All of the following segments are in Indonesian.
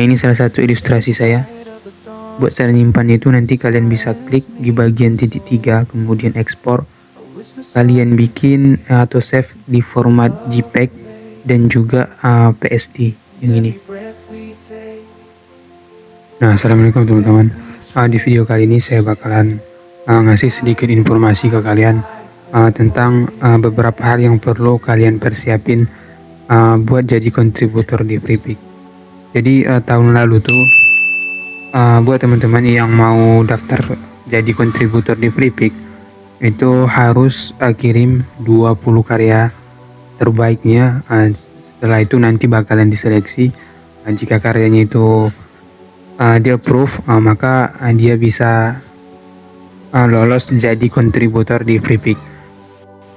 Ini salah satu ilustrasi saya. Buat cara nyimpan itu nanti kalian bisa klik di bagian titik 3, kemudian ekspor. Kalian bikin atau save di format JPEG dan juga PSD yang ini. Nah, assalamualaikum teman-teman. Di video kali ini saya bakalan ngasih sedikit informasi ke kalian tentang beberapa hal yang perlu kalian persiapin buat jadi kontributor di Freepik. Jadi tahun lalu tuh buat teman-teman yang mau daftar jadi kontributor di Freepik itu harus kirim 20 karya terbaiknya. Setelah itu nanti bakalan diseleksi. Jika karyanya itu di approve, maka dia bisa lolos jadi kontributor di Freepik.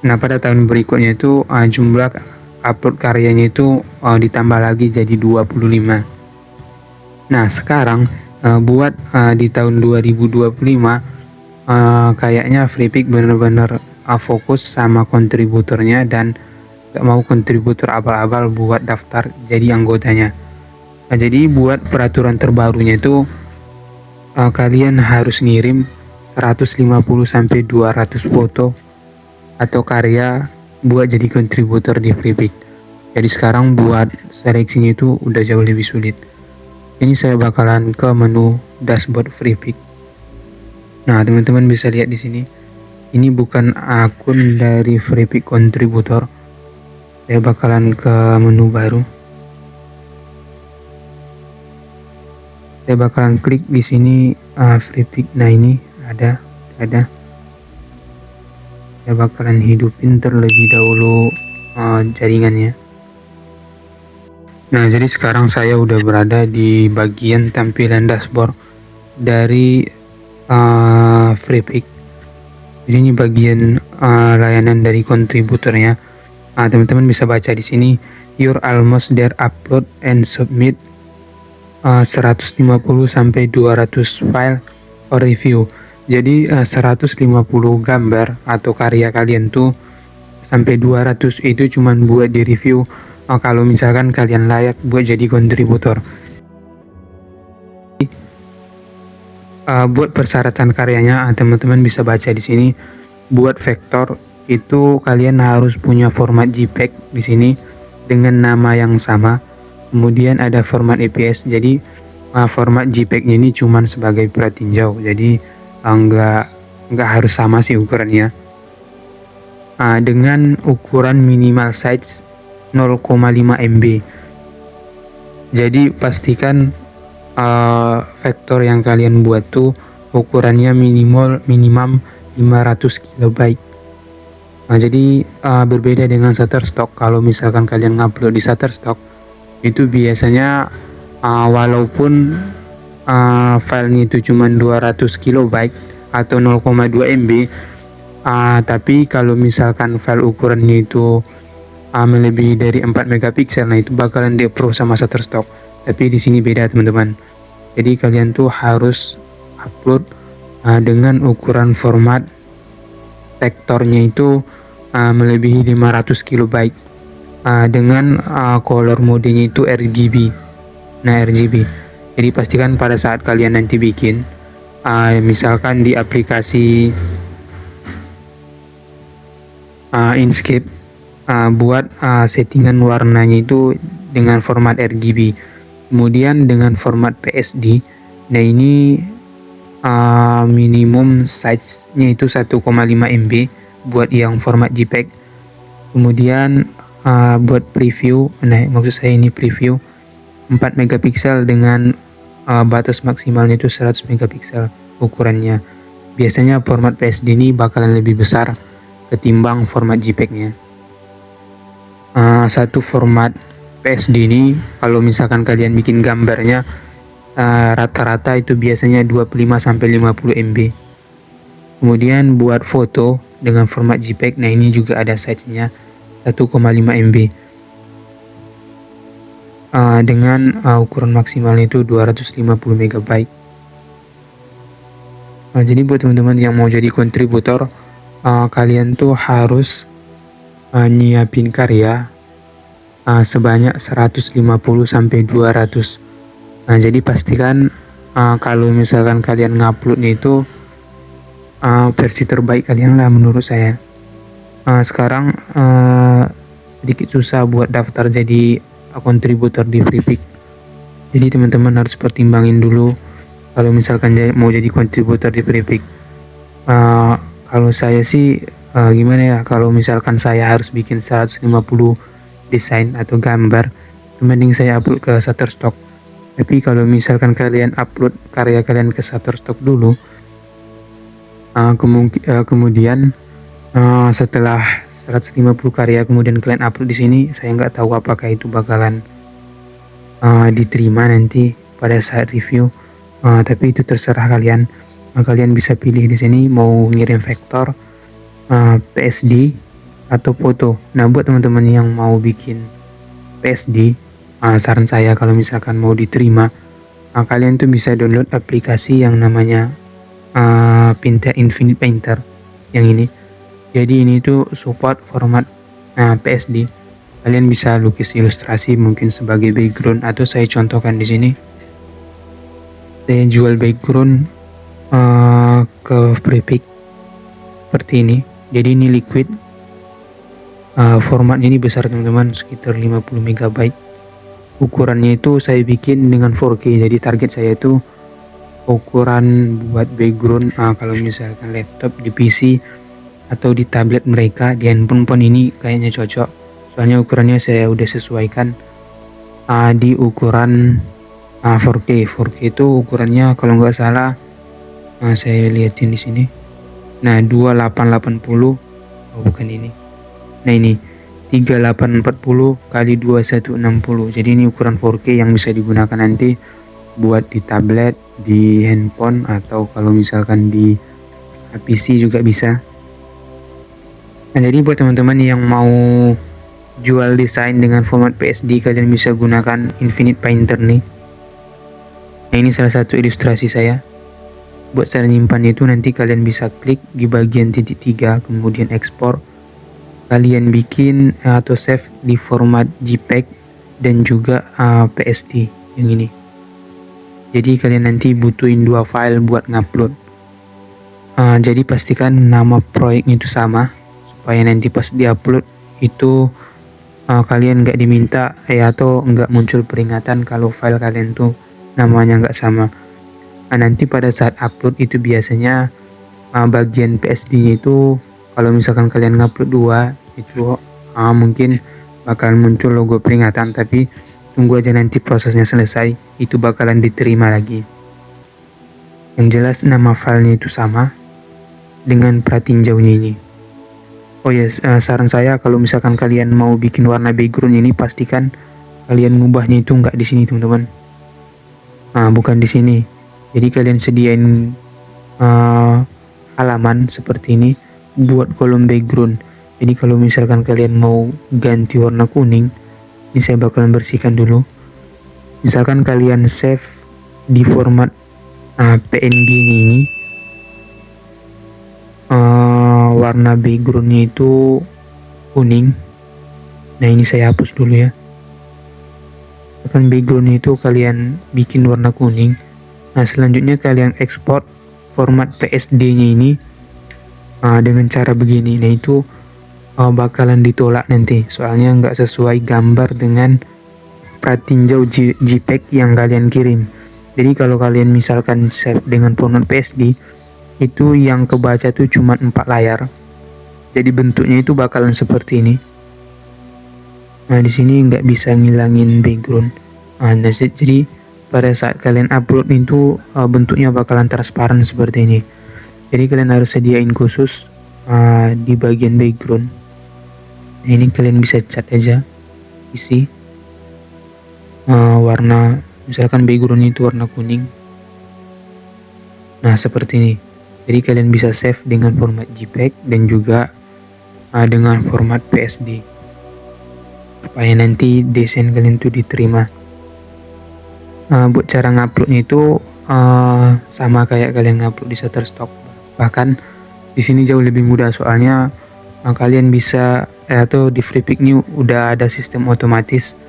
Nah, pada tahun berikutnya itu jumlah upload karyanya itu ditambah lagi jadi 25. Nah, sekarang buat di tahun 2025 kayaknya Freepik bener-bener fokus sama kontributornya dan gak mau kontributor abal-abal buat daftar jadi anggotanya. Jadi buat peraturan terbarunya itu kalian harus ngirim 150-200 foto atau karya buat jadi kontributor di Freepik. Jadi sekarang buat seleksinya itu udah jauh lebih sulit. Ini saya bakalan ke menu dashboard Freepik. Nah, teman-teman bisa lihat di sini. Ini bukan akun dari Freepik kontributor. Saya bakalan ke menu baru. Saya bakalan klik di sini Freepik. Nah, ini ada. Saya bakalan hidupin terlebih dahulu jaringannya. Nah, jadi sekarang saya udah berada di bagian tampilan dashboard dari Freepik. Jadi ini bagian layanan dari kontributornya. Teman-teman bisa baca di sini, you're almost there, upload and submit 150-200 file or review. Jadi 150 gambar atau karya kalian tuh sampai 200 itu cuman buat di review. Kalau misalkan kalian layak buat jadi kontributor. Buat persyaratan karyanya, teman-teman bisa baca di sini. Buat vektor itu kalian harus punya format JPEG di sini dengan nama yang sama. Kemudian ada format EPS. Jadi format JPEG-nya ini cuman sebagai pratinjau. Jadi nggak harus sama sih ukurannya. Dengan ukuran minimal size 0,5 MB. Jadi pastikan vektor yang kalian buat tuh ukurannya minimum 500 KB. Jadi berbeda dengan Shutterstock. Kalau misalkan kalian ngupload di Shutterstock itu biasanya walaupun filenya itu cuma 200 KB atau 0,2 MB, tapi kalau misalkan file ukurannya itu melebihi dari 4 megapiksel, nah itu bakalan di-approve sama Shutterstock. Tapi di sini beda, teman-teman. Jadi kalian tuh harus upload dengan ukuran format vektornya itu melebihi 500 KB dengan color modenya itu RGB. Nah, RGB. Jadi pastikan pada saat kalian nanti bikin misalkan di aplikasi Inkscape, buat settingan warnanya itu dengan format RGB, kemudian dengan format PSD. Nah, ini minimum size-nya itu 1,5 MB buat yang format JPEG. Kemudian buat preview, nah maksud saya ini preview 4 megapiksel dengan batas maksimalnya itu 100 megapiksel ukurannya. Biasanya format PSD ini bakalan lebih besar ketimbang format JPEG-nya. Satu format PSD ini kalau misalkan kalian bikin gambarnya rata-rata itu biasanya 25-50 MB. Kemudian buat foto dengan format JPEG, nah ini juga ada size-nya 1,5 MB dengan ukuran maksimalnya itu 250 MB. Jadi buat teman-teman yang mau jadi kontributor, kalian tuh harus nyiapin karya sebanyak 150-200 Nah, jadi pastikan kalau misalkan kalian nguploadnya itu versi terbaik kalian lah menurut saya. Sekarang sedikit susah buat daftar jadi kontributor di Freepik. Jadi teman-teman harus pertimbangin dulu kalau misalkan mau jadi kontributor di Freepik. Kalau saya sih gimana ya, kalau misalkan saya harus bikin 150 desain atau gambar, mending saya upload ke Shutterstock. Tapi kalau misalkan kalian upload karya kalian ke Shutterstock dulu, kemudian setelah 150 karya kemudian kalian upload di sini, saya nggak tahu apakah itu bakalan diterima nanti pada saat review. Tapi itu terserah kalian. Kalian bisa pilih di sini mau ngirim vektor, PSD atau foto. Nah, buat teman-teman yang mau bikin PSD, saran saya kalau misalkan mau diterima, kalian tuh bisa download aplikasi yang namanya Pinter Infinite Painter yang ini. Jadi ini tuh support format PSD. Kalian bisa lukis ilustrasi mungkin sebagai background, atau saya contohkan di sini. Saya jual background ke Freepik seperti ini. Jadi ini liquid. Formatnya ini besar teman-teman, sekitar 50 MB. Ukurannya itu saya bikin dengan 4K. Jadi target saya itu ukuran buat background kalau misalkan laptop, di PC atau di tablet mereka, di handphone pun ini kayaknya cocok. Soalnya ukurannya saya udah sesuaikan di ukuran 4K. 4K itu ukurannya kalau nggak salah, saya lihatin di sini. Nah, 2880, bukan ini. Nah, ini 3840 kali 2160. Jadi ini ukuran 4K yang bisa digunakan nanti buat di tablet, di handphone, atau kalau misalkan di PC juga bisa. Nah, jadi buat teman-teman yang mau jual desain dengan format PSD, kalian bisa gunakan Infinite Painter nih. Nah, ini salah satu ilustrasi saya. Buat cara nyimpan itu nanti kalian bisa klik di bagian titik 3, kemudian ekspor. Kalian bikin atau save di format JPEG dan juga PSD yang ini. Jadi kalian nanti butuhin 2 file buat ngupload. Jadi pastikan nama proyeknya itu sama, supaya nanti pas diupload itu kalian nggak diminta atau nggak muncul peringatan kalau file kalian tuh namanya nggak sama. Nanti pada saat upload itu biasanya bagian PSD-nya itu kalau misalkan kalian ngupload 2 itu mungkin bakalan muncul logo peringatan, tapi tunggu aja nanti prosesnya selesai, itu bakalan diterima lagi. Yang jelas nama filenya itu sama dengan pratinjaunya ini. Oh ya, saran saya kalau misalkan kalian mau bikin warna background ini, pastikan kalian ngubahnya itu nggak di sini teman-teman. Bukan di sini. Jadi kalian sediain halaman seperti ini buat kolom background. Jadi kalau misalkan kalian mau ganti warna kuning, ini saya bakalan bersihkan dulu. Misalkan kalian save di format PNG ini, warna backgroundnya itu kuning. Nah, ini saya hapus dulu ya. Misalkan backgroundnya itu kalian bikin warna kuning. Nah, selanjutnya kalian ekspor format PSD-nya ini dengan cara begini. Nah, itu bakalan ditolak nanti, soalnya nggak sesuai gambar dengan pratinjau JPEG yang kalian kirim. Jadi kalau kalian misalkan save dengan format PSD, itu yang kebaca tuh cuma 4 layar. Jadi bentuknya itu bakalan seperti ini. Nah, di sini nggak bisa ngilangin background. Nah, jadi pada saat kalian upload itu bentuknya bakalan transparan seperti ini. Jadi kalian harus sediain khusus di bagian background. Nah, ini kalian bisa cat aja, isi warna, misalkan background itu warna kuning. Nah, seperti ini. Jadi kalian bisa save dengan format JPEG dan juga dengan format PSD, supaya nanti desain kalian itu diterima. Buat cara nguploadnya itu sama kayak kalian ngupload di Shutterstock, bahkan di sini jauh lebih mudah, soalnya kalian bisa atau di Freepik ini udah ada sistem otomatis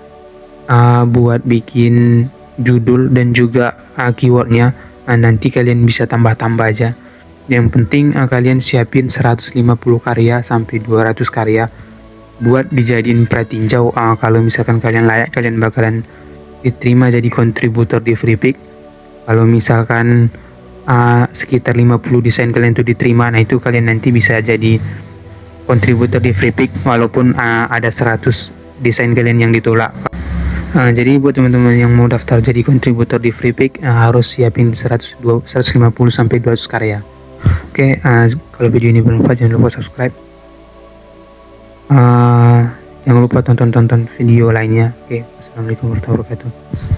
buat bikin judul dan juga keywordnya. Nanti kalian bisa tambah-tambah aja. Yang penting kalian siapin 150 karya sampai 200 karya buat dijadiin pratinjau. Kalau misalkan kalian layak, kalian bakalan diterima jadi kontributor di Freepik. Kalau misalkan sekitar 50 desain kalian tuh diterima, nah itu kalian nanti bisa jadi kontributor di Freepik walaupun ada 100 desain kalian yang ditolak. Jadi buat teman-teman yang mau daftar jadi kontributor di Freepik harus siapin 150 sampai 200 karya. Oke, kalau video ini bermanfaat jangan lupa subscribe. Jangan lupa tonton video lainnya. Oke, assalamualaikum warahmatullahi wabarakatuh.